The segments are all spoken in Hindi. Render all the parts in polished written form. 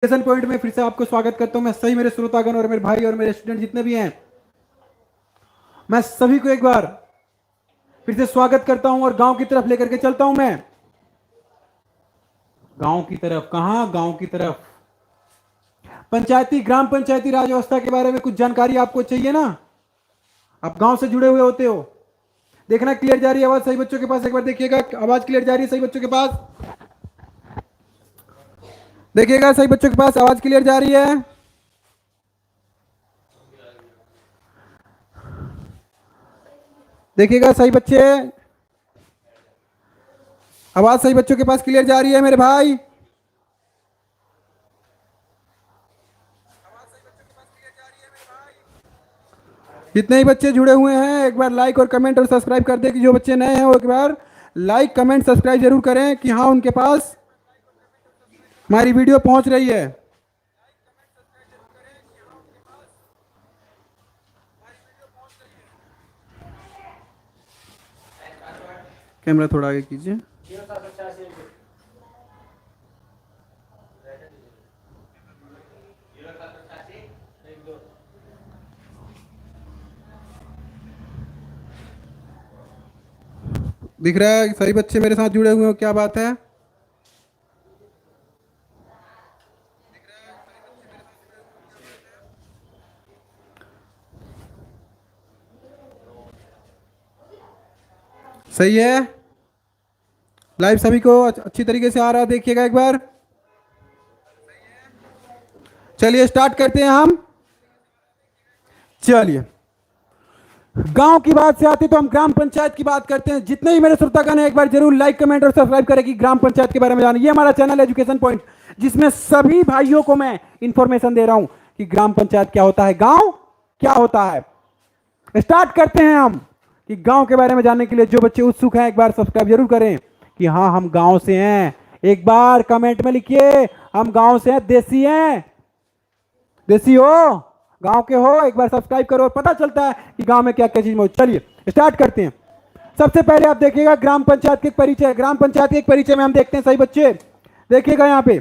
एजुकेशन पॉइंट में फिर से आपको स्वागत करता हूं। मैं सही मेरे श्रोतागण और मेरे भाई और मेरे स्टूडेंट जितने भी हैं, मैं सभी को एक बार फिर से स्वागत करता हूं और गांव की तरफ लेकर के चलता हूं। मैं गांव की तरफ, कहां गांव की तरफ, पंचायती ग्राम पंचायती राज व्यवस्था के बारे में कुछ जानकारी आपको चाहिए ना। आप गांव से जुड़े हुए होते हो। देखना क्लियर जा रही है आवाज सही बच्चों के पास? एक बार देखिएगा, आवाज क्लियर जा रही है सही बच्चों के पास? देखिएगा सही बच्चों के पास आवाज क्लियर जा रही है? देखिएगा सही बच्चे, आवाज सही बच्चों के पास क्लियर जा रही है मेरे भाई? जितने ही बच्चे जुड़े हुए हैं एक बार लाइक और कमेंट और सब्सक्राइब कर दे। कि जो बच्चे नए हैं वो एक बार लाइक कमेंट सब्सक्राइब जरूर करें कि हाँ उनके पास हमारी वीडियो पहुंच रही है। कैमरा थोड़ा आगे कीजिए। दिख रहा है सही बच्चे मेरे साथ जुड़े हुए हो? क्या बात है? सही है? लाइव सभी को अच्छी तरीके से आ रहा है? देखिएगा एक बार। चलिए स्टार्ट करते हैं हम। चलिए, गांव की बात से आती तो हम ग्राम पंचायत की बात करते हैं। जितने ही मेरे श्रोतागण हैं एक बार जरूर लाइक कमेंट और सब्सक्राइब करें कि ग्राम पंचायत के बारे में जाने। ये हमारा चैनल एजुकेशन पॉइंट, जिसमें सभी भाइयों को मैं इंफॉर्मेशन दे रहा हूं कि ग्राम पंचायत क्या होता है, गांव क्या होता है। स्टार्ट करते हैं हम कि गांव के बारे में जानने के लिए जो बच्चे उत्सुक हैं एक बार सब्सक्राइब जरूर करें कि हाँ हम गांव से हैं। एक बार कमेंट में लिखिए हम गांव से हैं, देसी हैं, देसी हो, गांव के हो। एक बार सब्सक्राइब करो, पता चलता है कि गांव में क्या क्या चीज मौजूद। चलिए स्टार्ट करते हैं। सबसे पहले आप देखिएगा ग्राम पंचायत के परिचय। ग्राम पंचायत के परिचय में हम देखते हैं सही बच्चे, देखिएगा यहां पे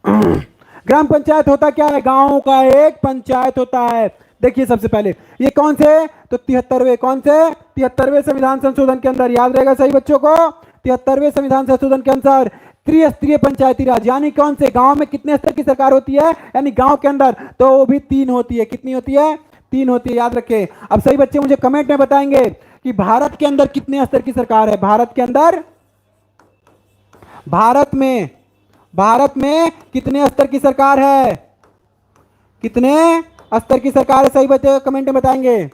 ग्राम पंचायत होता क्या है? गांव का एक पंचायत होता है। देखिए सबसे पहले ये कौन से, तो 73वें, कौन से 73वें संविधान संशोधन के अंदर, याद रहेगा सही बच्चों को, 73वें संविधान संशोधन के अनुसार त्रिस्तरीय पंचायती राज। यानी कौन से गांव में कितने स्तर की सरकार होती है? यानी गांव के अंदर तो वो भी 3 होती है। कितनी होती है? 3 होती है, याद रखें। अब सही बच्चे मुझे कमेंट में बताएंगे कि भारत के अंदर कितने स्तर की सरकार है। भारत के अंदर, भारत में कितने स्तर की सरकार है? कितने स्तर की सरकार है? सही बच्चे कमेंट में बताएंगे।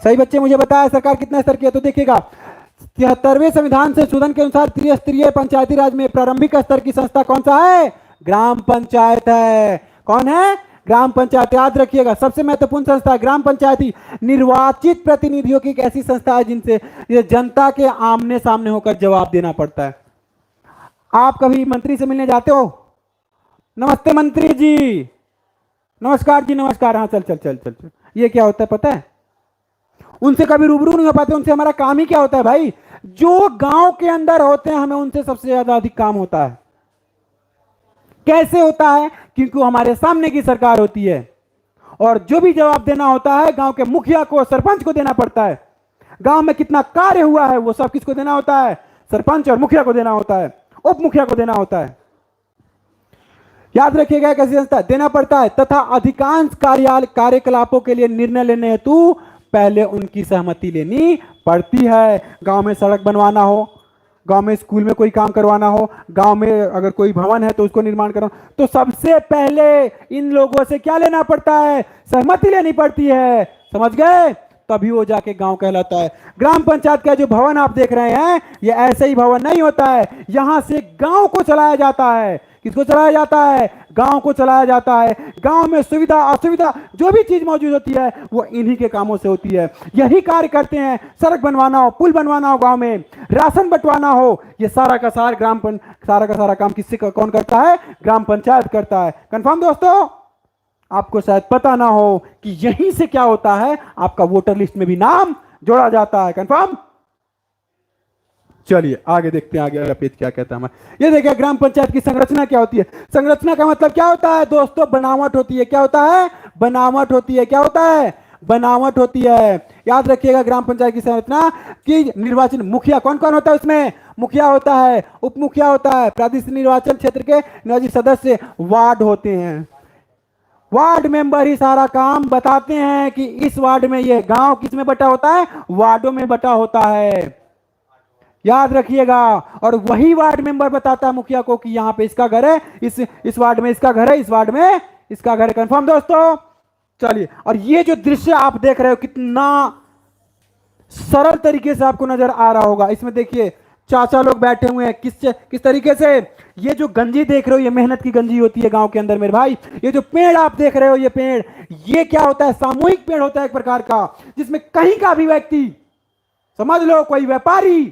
सही बच्चे मुझे बताया सरकार कितने स्तर की है। तो देखिएगा 73वें संविधान संशोधन के अनुसार त्रिस्तरीय पंचायती राज में प्रारंभिक स्तर की संस्था कौन सा है? ग्राम पंचायत है। कौन है? ग्राम पंचायत। याद रखिएगा सबसे महत्वपूर्ण संस्था ग्राम पंचायती निर्वाचित प्रतिनिधियों की एक ऐसी संस्था है जिनसे ये जनता के आमने सामने होकर जवाब देना पड़ता है। आप कभी मंत्री से मिलने जाते हो? नमस्ते मंत्री जी, नमस्कार जी, नमस्कार। हाँ चल चल चल चल चल। ये क्या होता है पता है? उनसे कभी रूबरू नहीं हो पाते। उनसे हमारा काम ही क्या होता है भाई? जो गांव के अंदर होते हैं हमें उनसे सबसे ज्यादा अधिक काम होता है। कैसे होता है? क्योंकि हमारे सामने की सरकार होती है और जो भी जवाब देना होता है गांव के मुखिया को, सरपंच को देना पड़ता है। गांव में कितना कार्य हुआ है वो सब किसको देना होता है? सरपंच और मुखिया को देना होता है, उप मुखिया को देना होता है। याद रखिएगा कैसी संस्था देना पड़ता है। तथा अधिकांश कार्यकलापों के लिए निर्णय लेने हेतु पहले उनकी सहमति लेनी पड़ती है। गांव में सड़क बनवाना हो, गांव में स्कूल में कोई काम करवाना हो, गांव में अगर कोई भवन है तो उसको निर्माण करना, तो सबसे पहले इन लोगों से क्या लेना पड़ता है? सहमति लेनी पड़ती है। समझ गए? तभी वो जाके गांव कहलाता है। ग्राम पंचायत का जो भवन आप देख रहे हैं ये ऐसे ही भवन नहीं होता है। यहां से गांव को चलाया जाता है। किसको चलाया जाता है? गांव को चलाया जाता है। गांव में सुविधा असुविधा जो भी चीज मौजूद होती है वो इन्हीं के कामों से होती है। यही कार्य करते हैं। सड़क बनवाना हो, पुल बनवाना हो, गांव में राशन बंटवाना हो, ये सारा का सारा काम किससे कौन करता है? ग्राम पंचायत करता है। कंफर्म दोस्तों? आपको शायद पता ना हो कि यहीं से क्या होता है, आपका वोटर लिस्ट में भी नाम जोड़ा जाता है। कंफर्म? चलिए आगे देखते हैं, आगे वाला पेज क्या कहता है हमारा। ये देखिए ग्राम पंचायत की संरचना क्या होती है। संरचना का मतलब क्या होता है दोस्तों? बनावट होती है। क्या होता है? बनावट होती है। क्या होता है? बनावट होती है। याद रखिएगा ग्राम पंचायत की संरचना की निर्वाचन मुखिया कौन कौन होता है उसमें? मुखिया होता है, उप मुखिया होता है, प्रादेशिक निर्वाचन क्षेत्र के निर्वाचित सदस्य, वार्ड होते हैं। वार्ड मेंबर ही सारा काम बताते हैं कि इस वार्ड में ये गांव किस में बटा होता है? वार्डों में बटा होता है। याद रखिएगा। और वही वार्ड मेंबर बताता है मुखिया को कि यहाँ पे इसका घर है, इस वार्ड में इसका घर है, इस वार्ड में इसका घर है। कंफर्म दोस्तों? चलिए, और ये जो दृश्य आप देख रहे हो कितना सरल तरीके से आपको नजर आ रहा होगा। इसमें देखिए चाचा लोग बैठे हुए हैं, किस तरीके से। ये जो गंजी देख रहे हो ये मेहनत की गंजी होती है गांव के अंदर मेरे भाई। ये जो पेड़ आप देख रहे हो ये पेड़, ये क्या होता है? सामूहिक पेड़ होता है एक प्रकार का, जिसमें कहीं का भी व्यक्ति, समझ लो कोई व्यापारी,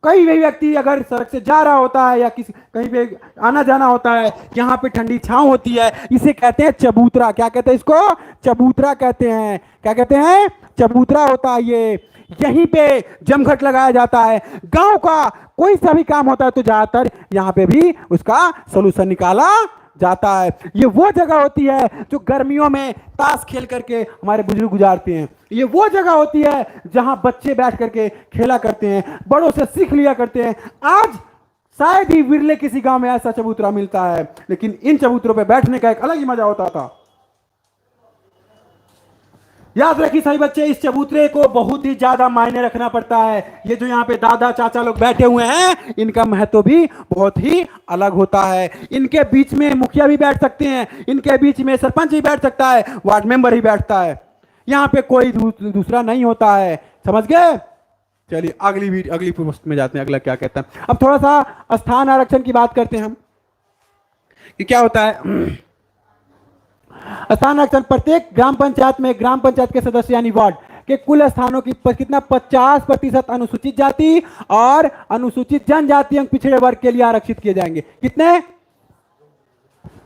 कोई भी व्यक्ति अगर सड़क से जा रहा होता है या किसी कहीं पे आना जाना होता है, यहाँ पे ठंडी छांव होती है, इसे कहते हैं चबूतरा। क्या कहते हैं इसको? चबूतरा कहते हैं। क्या कहते हैं? चबूतरा होता है ये। यहीं पे जमघट लगाया जाता है। गांव का कोई सा भी काम होता है तो ज्यादातर यहाँ पे भी उसका सोल्यूशन निकाला जाता है। ये वो जगह होती है जो गर्मियों में ताश खेल करके हमारे बुजुर्ग गुजारते हैं। ये वो जगह होती है जहां बच्चे बैठ करके खेला करते हैं, बड़ों से सीख लिया करते हैं। आज शायद ही विरले किसी गांव में ऐसा चबूतरा मिलता है, लेकिन इन चबूतरों पे बैठने का एक अलग ही मजा होता था। याद रखिए सही बच्चे, इस चबूतरे को बहुत ही ज्यादा मायने रखना पड़ता है। ये जो यहाँ पे दादा चाचा लोग बैठे हुए हैं, इनका महत्व भी बहुत ही अलग होता है। इनके बीच में मुखिया भी बैठ सकते हैं, इनके बीच में सरपंच भी बैठ सकता है, वार्ड मेंबर ही बैठता है। यहाँ पे कोई दूसरा नहीं होता है। समझ गए? चलिए अगली पोस्ट में जाते हैं। अगला क्या कहता है? अब थोड़ा सा स्थान आरक्षण की बात करते हैं हम कि क्या होता है। स्थान आरक्षण प्रत्येक ग्राम पंचायत में ग्राम पंचायत के सदस्य यानी वार्ड के कुल स्थानों की कितना 50% अनुसूचित जाति और अनुसूचित जनजाति एवं पिछड़े वर्ग के लिए आरक्षित किए जाएंगे। कितने?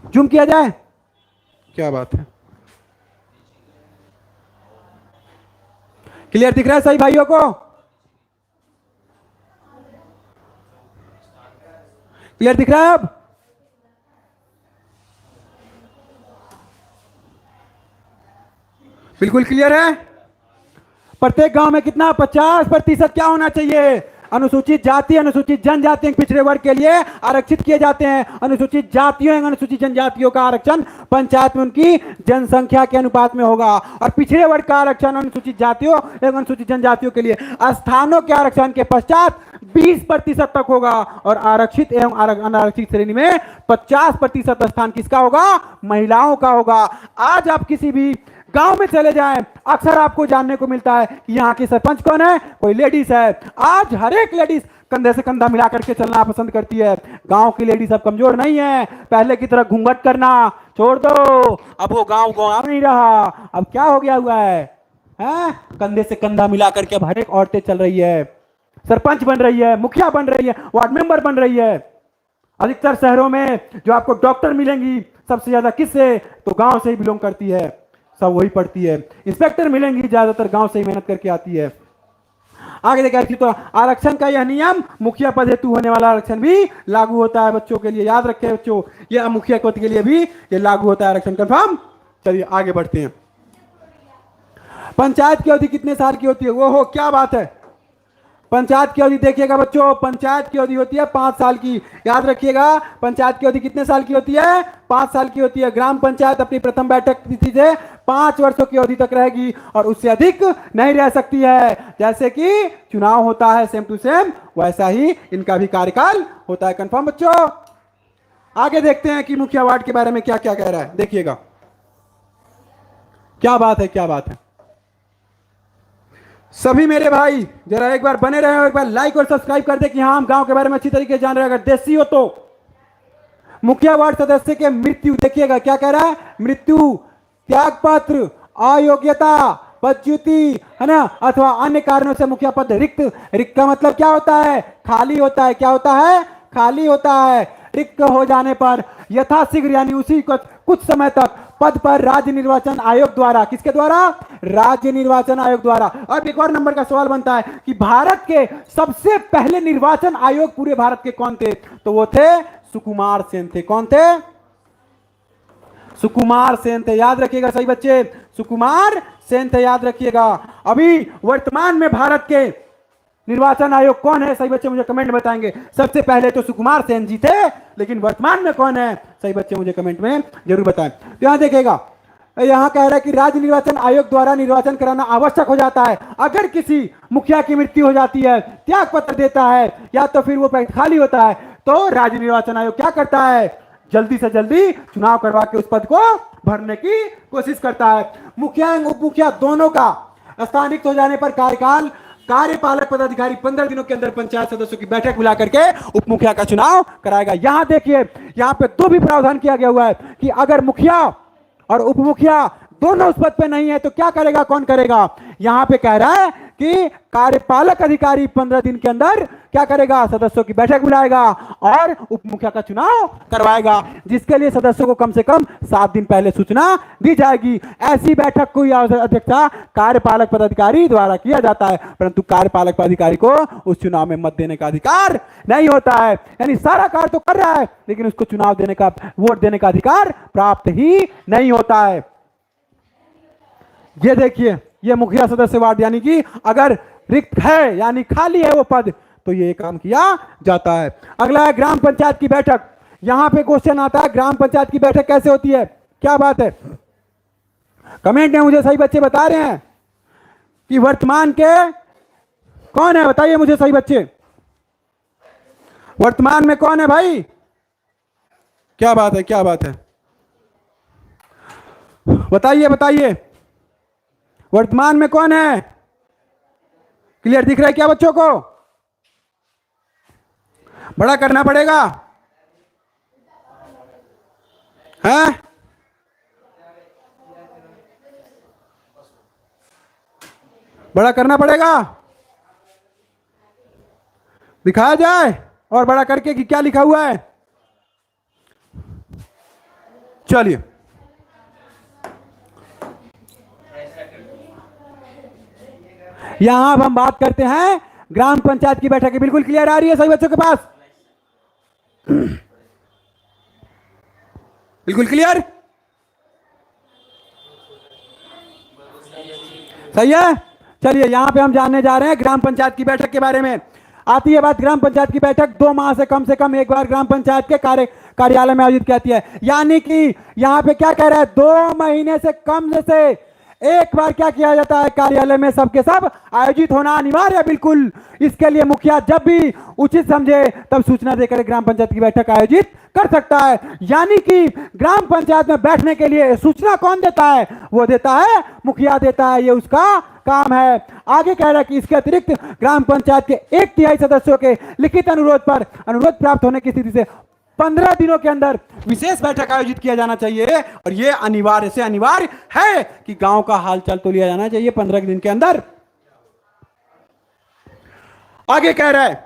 जूम किया जाए, क्या बात है, क्लियर दिख रहा है सही भाइयों को? क्लियर दिख रहा है अब? बिल्कुल क्लियर है। प्रत्येक गांव में कितना 50% क्या होना चाहिए? अनुसूचित जाति अनुसूचित जनजाति पिछड़े वर्ग के लिए आरक्षित किए जाते हैं। अनुसूचित जातियों एवं अनुसूचित जनजातियों का आरक्षण पंचायत में उनकी जनसंख्या के अनुपात में होगा, और पिछड़े वर्ग का आरक्षण अनुसूचित जातियों एवं अनुसूचित जनजातियों के लिए स्थानों के आरक्षण के पश्चात 20% तक होगा, और आरक्षित एवं अनारक्षित श्रेणी में 50% स्थान किसका होगा? महिलाओं का होगा। आज आप किसी भी गांव में चले जाएं, अक्सर आपको जानने को मिलता है कि यहाँ की सरपंच कौन है? कोई लेडीज है। आज हर एक लेडीज कंधे से कंधा मिला करके चलना पसंद करती है। गांव की लेडीज अब कमजोर नहीं है। पहले की तरह घूंघट करना छोड़ दो, अब वो गांव नहीं रहा। अब क्या हो गया हुआ है? कंधे से कंधा मिला करके अब हर एक औरतें चल रही है, सरपंच बन रही है, मुखिया बन रही है, वार्ड मेंबर बन रही है। अधिकतर शहरों में जो आपको डॉक्टर मिलेंगी सबसे ज्यादा किससे? तो गांव से ही बिलोंग करती है, सब वही पढ़ती है। इंस्पेक्टर मिलेंगी ज्यादातर गांव से ही मेहनत करके आती है। आगे देखिए तो आरक्षण का यह नियम मुखिया पद हेतु होने वाला आरक्षण भी लागू होता है बच्चों के लिए। याद रखें बच्चों, यह मुखिया पद के लिए भी ये लागू होता है आरक्षण। कंफर्म? चलिए आगे बढ़ते हैं। पंचायत की अवधि कितने साल की होती है? वो हो क्या बात है। पंचायत की अवधि देखिएगा बच्चों, पंचायत की अवधि होती है 5 साल की। याद रखिएगा पंचायत की अवधि कितने साल की होती है? 5 साल की होती है। ग्राम पंचायत अपनी प्रथम बैठक तिथि से 5 वर्षों की अवधि तक रहेगी और उससे अधिक नहीं रह सकती है। जैसे कि चुनाव होता है सेम टू सेम, वैसा ही इनका भी कार्यकाल होता है। कंफर्म बच्चों? आगे देखते हैं कि मुखिया वार्ड के बारे में क्या क्या कह रहा है। देखिएगा क्या बात है, क्या बात है। सभी मेरे भाई जरा एक बार बने रहे, एक बार लाइक और सब्सक्राइब कर दे कि हाँ हम गांव के बारे में अच्छी तरीके से जान रहे हैं। अगर देसी हो तो मुखिया वार्ड सदस्य के मृत्यु, देखिएगा क्या कह रहा है? मृत्यु, त्यागपत्र, अयोग्यता, पदच्युति, है ना, अथवा अन्य कारणों से मुखिया पद रिक्त। रिक्त का मतलब क्या होता है? खाली होता है। क्या होता है? खाली होता है। रिक्त हो जाने पर यथाशीघ्र यानी उसी कुछ समय तक पद पर राज्य निर्वाचन आयोग द्वारा, किसके द्वारा? राज्य निर्वाचन आयोग द्वारा। अब एक और नंबर का सवाल बनता है कि भारत के सबसे पहले निर्वाचन आयोग पूरे भारत के कौन थे? तो वो थे सुकुमार सेन थे। कौन थे? सुकुमार सेन थे। याद रखिएगा सही बच्चे, सुकुमार सेन थे, याद रखिएगा। अभी वर्तमान में भारत के निर्वाचन आयोग कौन है? सही बच्चे मुझे कमेंट में बताएंगे। सबसे पहले तो सुकुमार सेन जी थे, लेकिन वर्तमान में कौन है? सही बच्चे मुझे कमेंट में जरूर बताएं। तो यहां देखिएगा, यहां कह रहा है कि राज्य निर्वाचन आयोग द्वारा निर्वाचन कराना आवश्यक हो जाता है अगर किसी मुखिया की मृत्यु हो जाती है, त्याग पत्र देता है, या तो फिर वो पद खाली होता है, तो राज्य निर्वाचन आयोग क्या करता है? जल्दी से जल्दी चुनाव करवा के उस पद को भरने की कोशिश करता है। मुखिया एवं उप मुखिया दोनों का स्थानांतरित हो जाने पर कार्यकाल कार्यपालक पदाधिकारी 15 दिनों के अंदर पंचायत सदस्यों की बैठक बुला करके उप मुखिया का चुनाव कराएगा। यहां देखिए, यहां पे तो भी प्रावधान किया गया हुआ है कि अगर मुखिया और उप मुखिया दोनों उस पद पे नहीं है तो क्या करेगा? कौन करेगा? यहां पे कह रहा है कि कार्यपालक अधिकारी 15 दिन के अंदर क्या करेगा? सदस्यों की बैठक बुलाएगा और उप मुखिया का चुनाव करवाएगा, जिसके लिए सदस्यों को कम से कम 7 दिन पहले सूचना दी जाएगी। ऐसी बैठक को अध्यक्षता कार्यपालक पदाधिकारी द्वारा किया जाता है, परंतु कार्यपालक पदाधिकारी को उस चुनाव में मत देने का अधिकार नहीं होता है। यानी सारा कार्य तो कर रहा है, लेकिन उसको चुनाव देने का, वोट देने का अधिकार प्राप्त ही नहीं होता है। ये देखिए, ये मुखिया सदस्य वार्ड, यानी कि अगर रिक्त है यानी खाली है वो पद, तो ये काम किया जाता है। अगला है ग्राम पंचायत की बैठक। यहां पे क्वेश्चन आता है, ग्राम पंचायत की बैठक कैसे होती है? क्या बात है? कमेंट में मुझे सही बच्चे बता रहे हैं कि वर्तमान के कौन है? बताइए मुझे सही बच्चे, वर्तमान में कौन है भाई? क्या बात है, क्या बात है? बताइए बताइए, वर्तमान में कौन है? क्लियर दिख रहा है क्या बच्चों को? बड़ा करना पड़ेगा, हैं? बड़ा करना पड़ेगा, दिखाया जाए और बड़ा करके कि क्या लिखा हुआ है। चलिए, यहां अब हम बात करते हैं ग्राम पंचायत की बैठक की। बिल्कुल क्लियर आ रही है सभी बच्चों के पास? बिल्कुल क्लियर? सही है। चलिए, यहां पे हम जानने जा रहे हैं ग्राम पंचायत की बैठक के बारे में। आती है बात, ग्राम पंचायत की बैठक 2 माह से कम एक बार ग्राम पंचायत के कार्यालय में आयोजित की जाती है। यानी कि यहां पे क्या कह रहा है? 2 महीने से कम से एक बार क्या किया जाता है? कार्यालय में सबके सब आयोजित होना अनिवार्य है। बिल्कुल, इसके लिए मुखिया जब भी उचित समझे तब सूचना देकर ग्राम पंचायत की बैठक आयोजित कर सकता है। यानी कि ग्राम पंचायत में बैठने के लिए सूचना कौन देता है? वो देता है मुखिया, देता है, ये उसका काम है। आगे कह रहा है कि इसके अतिरिक्त ग्राम पंचायत के 1/3 सदस्यों के लिखित अनुरोध पर अनुरोध प्राप्त होने की स्थिति से 15 दिनों के अंदर विशेष बैठक आयोजित किया जाना चाहिए। और यह अनिवार्य से अनिवार्य है कि गांव का हालचाल तो लिया जाना चाहिए 15 दिन के अंदर। आगे कह रहा है,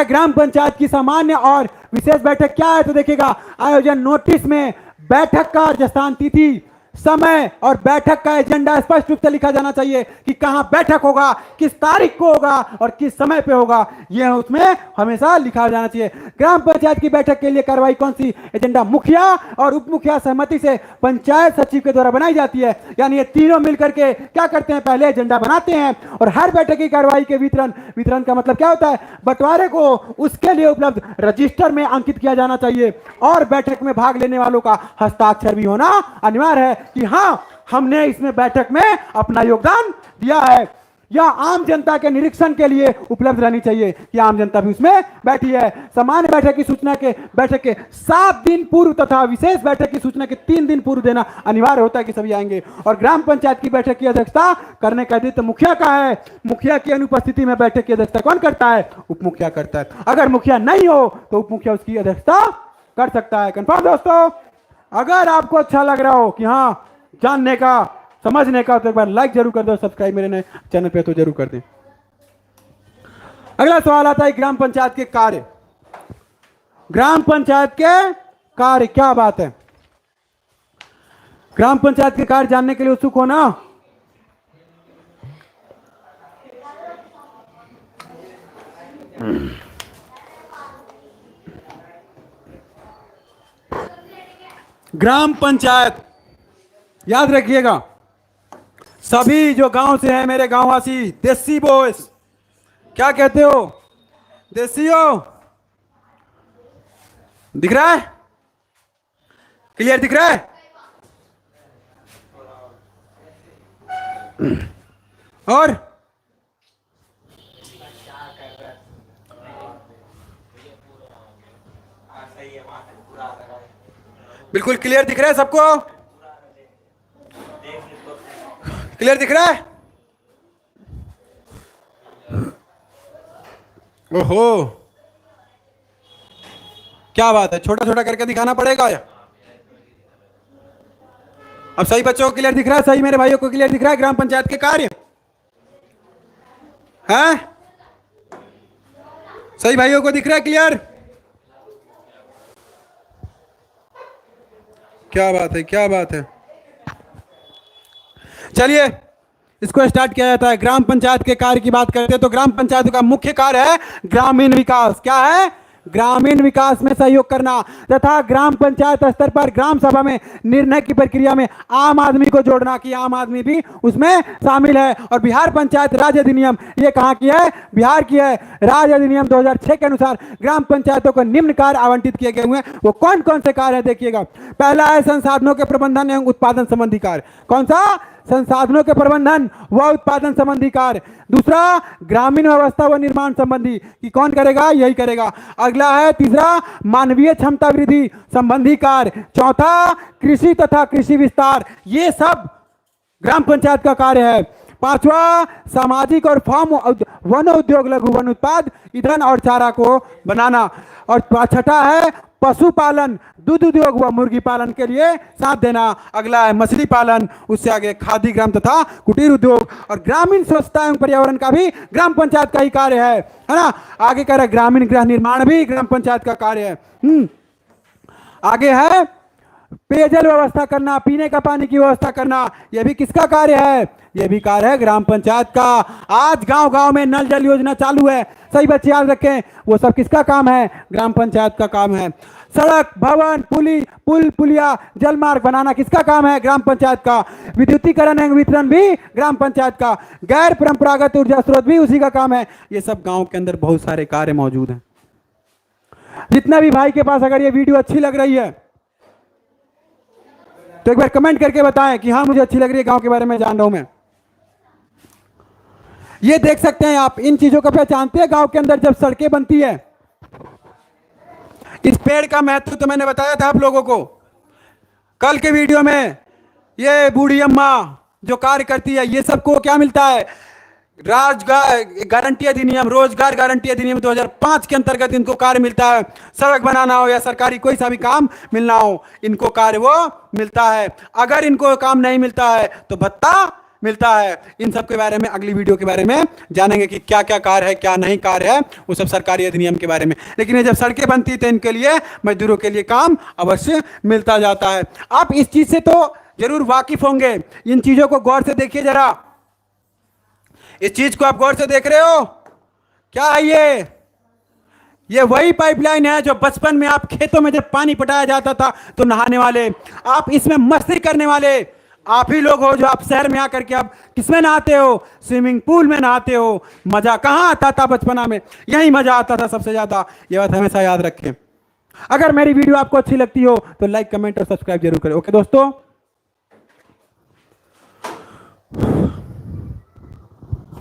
ग्राम पंचायत की सामान्य और विशेष बैठक क्या है? तो देखिएगा, आयोजन नोटिस में बैठक का स्थान, तिथि, समय और बैठक का एजेंडा स्पष्ट रूप से लिखा जाना चाहिए कि कहां बैठक होगा, किस तारीख को होगा और किस समय पे होगा, यह उसमें हमेशा लिखा जाना चाहिए। ग्राम पंचायत की बैठक के लिए कार्रवाई कौन सी? एजेंडा मुखिया और उप मुखिया सहमति से पंचायत सचिव के द्वारा बनाई जाती है। यानी ये तीनों मिलकर के क्या करते हैं? पहले एजेंडा बनाते हैं और हर बैठक की कार्रवाई के वितरण का मतलब क्या होता है? बंटवारे को उसके लिए उपलब्ध रजिस्टर में अंकित किया जाना चाहिए और बैठक में भाग लेने वालों का हस्ताक्षर भी होना अनिवार्य है कि हां, हमने इसमें बैठक में अपना योगदान दिया है। यह आम जनता के निरीक्षण के लिए उपलब्ध रहनी चाहिए कि आम जनता भी उसमें बैठी है। सामान्य बैठक की सूचना के बैठक के 7 दिन पूर्व तथा विशेष बैठक की सूचना के 3 दिन पूर्व देना अनिवार्य होता है कि सभी आएंगे। और ग्राम पंचायत की बैठक की अध्यक्षता करने का दायित्व मुखिया का है। मुखिया की अनुपस्थिति में बैठक की अध्यक्षता कौन करता है? उप मुखिया करता है। अगर मुखिया नहीं हो तो उप मुखिया उसकी अध्यक्षता कर सकता है। कंफर्म दोस्तों? अगर आपको अच्छा लग रहा हो कि हाँ, जानने का समझने का, तो एक बार लाइक जरूर कर दो, सब्सक्राइब मेरे नए चैनल पे तो जरूर कर दें। अगला सवाल आता है ग्राम पंचायत के कार्य। ग्राम पंचायत के कार्य, क्या बात है, ग्राम पंचायत के कार्य जानने के लिए उत्सुक हो ना? ग्राम पंचायत याद रखिएगा, सभी जो गांव से हैं मेरे गांववासी, देसी बॉयज, क्या कहते हो, देसी हो? दिख रहा है, क्लियर दिख रहा है? और बिल्कुल क्लियर दिख रहा है सबको? क्लियर दिख रहा है? ओहो, क्या बात है, छोटा छोटा करके दिखाना पड़ेगा या? अब सही बच्चों को क्लियर दिख रहा है? सही मेरे भाइयों को क्लियर दिख रहा है ग्राम पंचायत के कार्य? हैं? सही भाइयों को दिख रहा है क्लियर? क्या बात है, क्या बात है। चलिए इसको स्टार्ट किया जाता है। ग्राम पंचायत के कार्य की बात करते हैं तो ग्राम पंचायत का मुख्य कार्य है ग्रामीण विकास। क्या है? ग्रामीण विकास में सहयोग करना तथा ग्राम पंचायत स्तर पर ग्राम सभा में निर्णय की प्रक्रिया में आम आदमी को जोड़ना कि आम आदमी भी उसमें शामिल है। और बिहार पंचायत राज अधिनियम, ये कहाँ की है? बिहार की है। राज अधिनियम 2006 के अनुसार ग्राम पंचायतों को निम्न कार्य आवंटित किए गए हुए हैं। वो कौन कौन से कार्य है देखिएगा। पहला है संसाधनों के प्रबंधन एवं उत्पादन संबंधी कार्य। कौन सा? संसाधनों के प्रबंधन व उत्पादन संबंधी कार्य। दूसरा ग्रामीण व्यवस्था व निर्माण संबंधी, कि कौन करेगा? यही करेगा। अगला है तीसरा मानवीय क्षमता वृद्धि संबंधी कार्य। चौथा कृषि तथा कृषि विस्तार, ये सब ग्राम पंचायत का कार्य है। पांचवा सामाजिक और फार्म वन उद्योग, लघु वन उत्पाद, ईंधन और चारा को बनाना। और छठा है पशुपालन, दूध उद्योग व मुर्गी पालन के लिए साथ देना। अगला है मछली पालन, उससे आगे खादी ग्राम तथा कुटीर उद्योग। और ग्रामीण स्वच्छता एवं पर्यावरण का भी ग्राम पंचायत का ही कार्य है ना। आगे कह रहे ग्रामीण गृह निर्माण भी ग्राम पंचायत का कार्य है। आगे है पेयजल व्यवस्था करना, पीने का पानी की व्यवस्था करना, यह भी किसका कार्य है? यह भी कार्य है ग्राम पंचायत का। आज गांव गांव में नल जल योजना चालू है, सही बच्चे याद रखें, वो सब किसका काम है? ग्राम पंचायत का काम है। सड़क, भवन, पुल पुलिया, जल मार्ग बनाना किसका काम है? ग्राम पंचायत का। विद्युतीकरण एवं वितरण भी ग्राम पंचायत का। गैर परंपरागत ऊर्जा स्रोत भी उसी का काम है। ये सब गांव के अंदर बहुत सारे कार्य मौजूद हैं। जितना भी भाई के पास अगर ये वीडियो अच्छी लग रही है तो एक बार कमेंट करके बताएं कि हाँ मुझे अच्छी लग रही है, गांव के बारे में जान रहा हूं मैं। ये देख सकते हैं आप, इन चीजों को पहचानते हैं गांव के अंदर जब सड़कें बनती है। इस पेड़ का महत्व तो मैंने बताया था आप लोगों को कल के वीडियो में। ये बूढ़ी अम्मा जो कार्य करती है, ये सबको क्या मिलता है? रोजगार गारंटी अधिनियम, रोजगार गारंटी अधिनियम 2005 के अंतर्गत इनको कार्य मिलता है। सड़क बनाना हो या सरकारी कोई सा भी काम मिलना हो, इनको कार्य वो मिलता है। अगर इनको काम नहीं मिलता है तो भत्ता मिलता है। इन सब के बारे में अगली वीडियो के बारे में जानेंगे कि क्या क्या कार्य है, क्या नहीं कार्य है, वो सब सरकारी अधिनियम के बारे में। लेकिन ये जब सड़कें बनती तो इनके लिए, मजदूरों के लिए काम अवश्य मिलता जाता है। आप इस चीज से तो जरूर वाकिफ होंगे। इन चीजों को गौर से देखिए जरा, इस चीज को आप गौर से देख रहे हो? क्या है ये वही पाइपलाइन है जो बचपन में आप खेतों में जब पानी पटाया जाता था तो नहाने वाले, आप इसमें मस्ती करने वाले आप ही लोग हो। जो आप शहर में आकर के आप किसमें नहाते हो? स्विमिंग पूल में नहाते हो। मजा कहां आता था बचपना में? यही मजा आता था सबसे ज्यादा। ये बात हमेशा याद रखें। अगर मेरी वीडियो आपको अच्छी लगती हो तो लाइक, कमेंट और सब्सक्राइब जरूर करें। ओके दोस्तों।